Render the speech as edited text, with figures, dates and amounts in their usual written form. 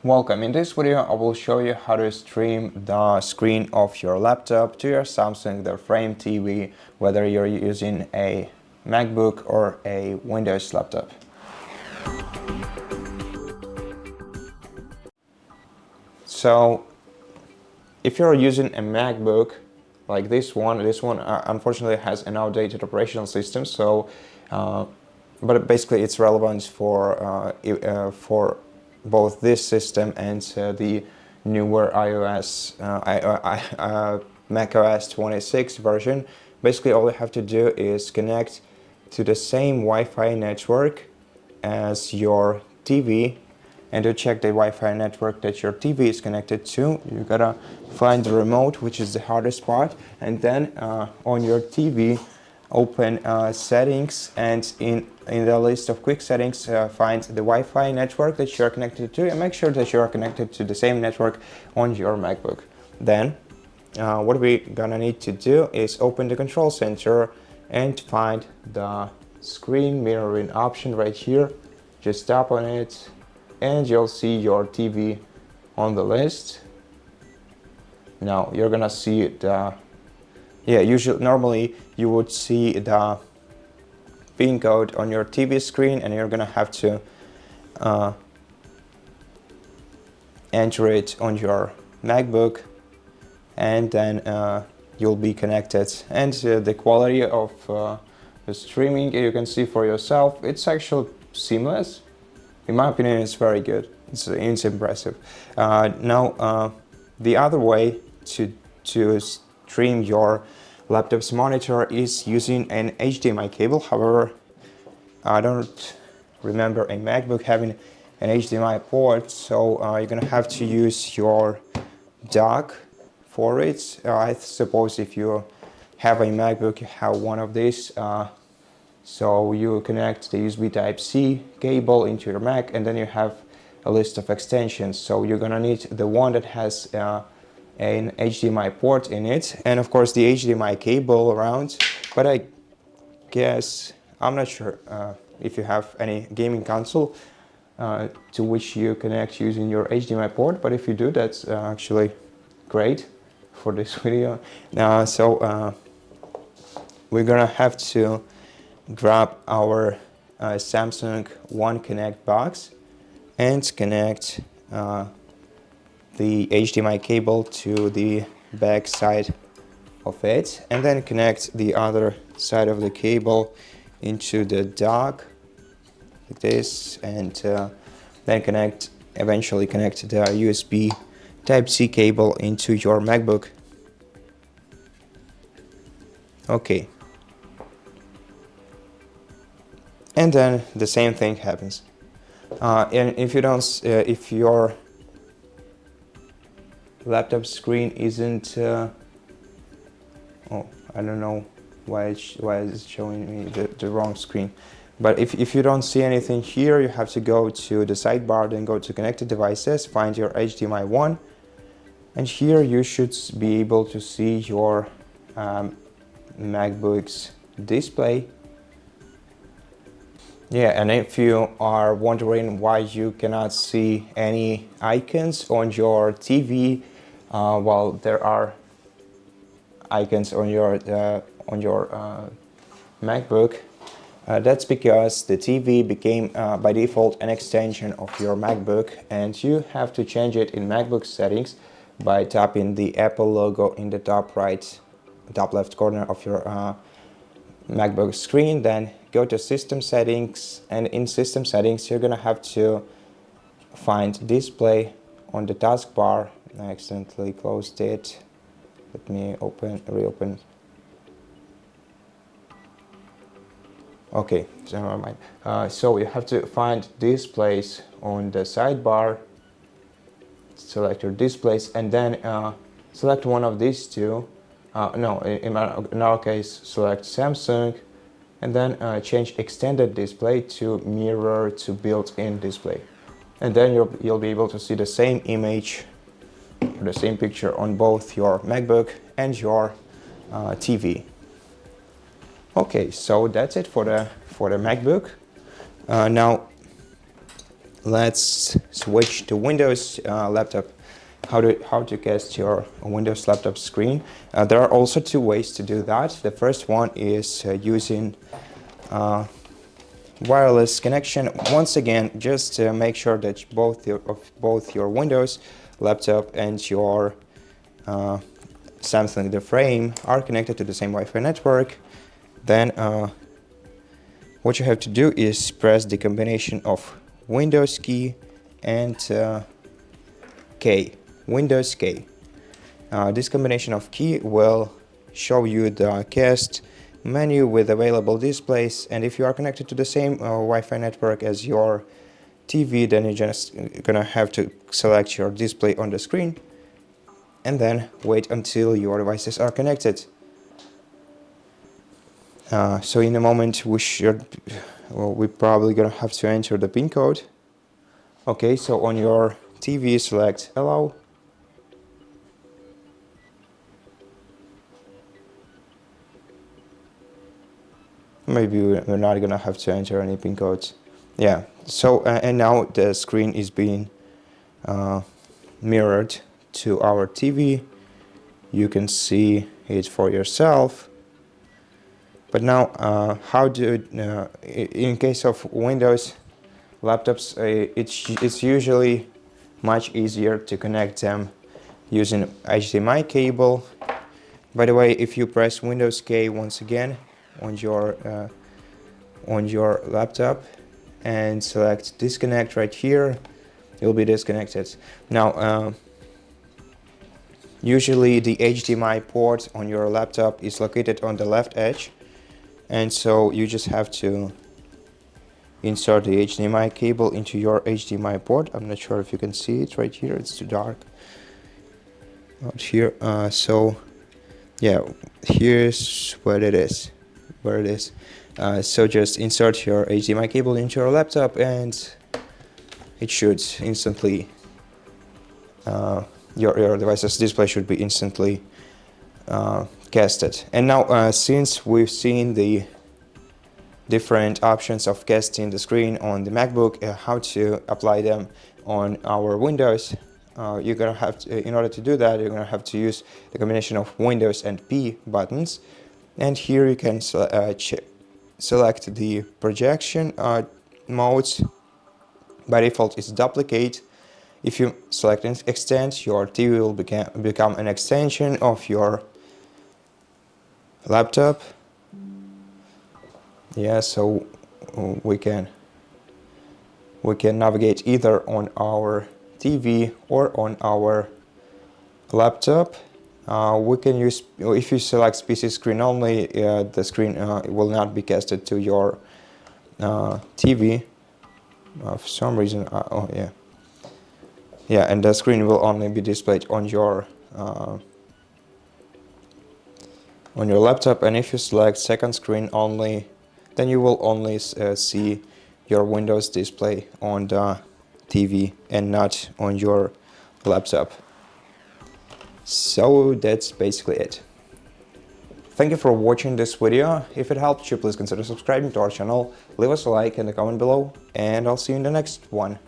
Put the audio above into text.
Welcome. In this video, I will show you how to stream the screen of your laptop to your Samsung, the Frame TV, whether you're using a MacBook or a Windows laptop. So, if you're using a MacBook like this one unfortunately has an outdated operational system. So, but basically it's relevant for both this system and the newer macOS 26 version. Basically all you have to do is connect to the same Wi-Fi network as your TV, and to check the Wi-Fi network that your TV is connected to, you gotta find the remote, which is the hardest part, and then on your TV open settings, and in the list of quick settings find the Wi-Fi network that you're connected to, and make sure that you're connected to the same network on your MacBook. Then what we're gonna need to do is open the control center and find the screen mirroring option right here. Just tap on it and you'll see your TV on the list. Now you're gonna see the normally you would see the pin code on your TV screen, and you're gonna have to enter it on your MacBook, and then you'll be connected. And the quality of the streaming, you can see for yourself, it's actually seamless. In my opinion, it's very good. It's impressive. Now the other way to stream your laptop's monitor is using an HDMI cable. However, I don't remember a MacBook having an HDMI port, so you're gonna have to use your dock for it. I suppose if you have a MacBook, you have one of these. So you connect the USB Type-C cable into your Mac, and then you have a list of extensions. So you're gonna need the one that has an HDMI port in it, and of course the HDMI cable around. But I guess, I'm not sure if you have any gaming console to which you connect using your HDMI port, but if you do, that's actually great for this video. So we're gonna have to grab our Samsung One Connect box and connect the HDMI cable to the back side of it, and then connect the other side of the cable into the dock like this, and then eventually connect the USB Type-C cable into your MacBook. Okay. And then the same thing happens. And if you don't, if your laptop screen isn't, I don't know why it's showing me the wrong screen. But if you don't see anything here, you have to go to the sidebar, then go to connected devices, find your HDMI 1, and here you should be able to see your MacBook's display. Yeah, and if you are wondering why you cannot see any icons on your TV, while there are icons on your MacBook, that's because the TV became by default an extension of your MacBook, and you have to change it in MacBook settings by tapping the Apple logo in the top left corner of your MacBook screen. Then go to System Settings, and in System Settings you're gonna have to find Display on the taskbar. I accidentally closed it. Let me reopen. Okay, so never mind. So you have to find Displays on the sidebar, select your Displays, and then select one of these two. In our case, select Samsung, and then change Extended Display to Mirror to Built-in Display. And then you'll be able to see the same image, or the same picture on both your MacBook and your TV. Okay, so that's it for the MacBook. Now let's switch to Windows laptop. How to cast your Windows laptop screen. There are also two ways to do that. The first one is using wireless connection. Once again, just make sure that both your Windows laptop and your Samsung the frame are connected to the same Wi-Fi network. Then what you have to do is press the combination of Windows key and K, Windows K. This combination of key will show you the cast menu with available displays, and if you are connected to the same Wi-Fi network as your TV, then you're just gonna have to select your display on the screen and then wait until your devices are connected. So in a moment we're probably gonna have to enter the PIN code. Okay, so on your TV select allow. Maybe we're not gonna have to enter any PIN codes. Yeah, so and now the screen is being mirrored to our TV. You can see it for yourself. But now, in case of Windows laptops, it's usually much easier to connect them using HDMI cable. By the way, if you press Windows K once again on your laptop and select disconnect right here, you'll be disconnected. Now, usually the HDMI port on your laptop is located on the left edge, and so you just have to insert the HDMI cable into your HDMI port. I'm not sure if you can see it right here, it's too dark out here. So yeah, here's where it is. So just insert your HDMI cable into your laptop and it should instantly, your device's display should be instantly casted. And now since we've seen the different options of casting the screen on the MacBook, how to apply them on our Windows, you're gonna have to, in order to do that, you're gonna have to use the combination of Windows and P buttons. And here you can select the projection modes. By default it's duplicate. If you select extend, your TV will become an extension of your laptop. Yeah, so we can navigate either on our TV or on our laptop. We can use, if you select PC screen only, the screen will not be casted to your TV for some reason. Oh yeah, yeah, and the screen will only be displayed on your laptop. And if you select second screen only, then you will only see your Windows display on the TV and not on your laptop. So that's basically it. Thank you for watching this video. If it helped you, please consider subscribing to our channel, leave us a like and a comment below, and I'll see you in the next one.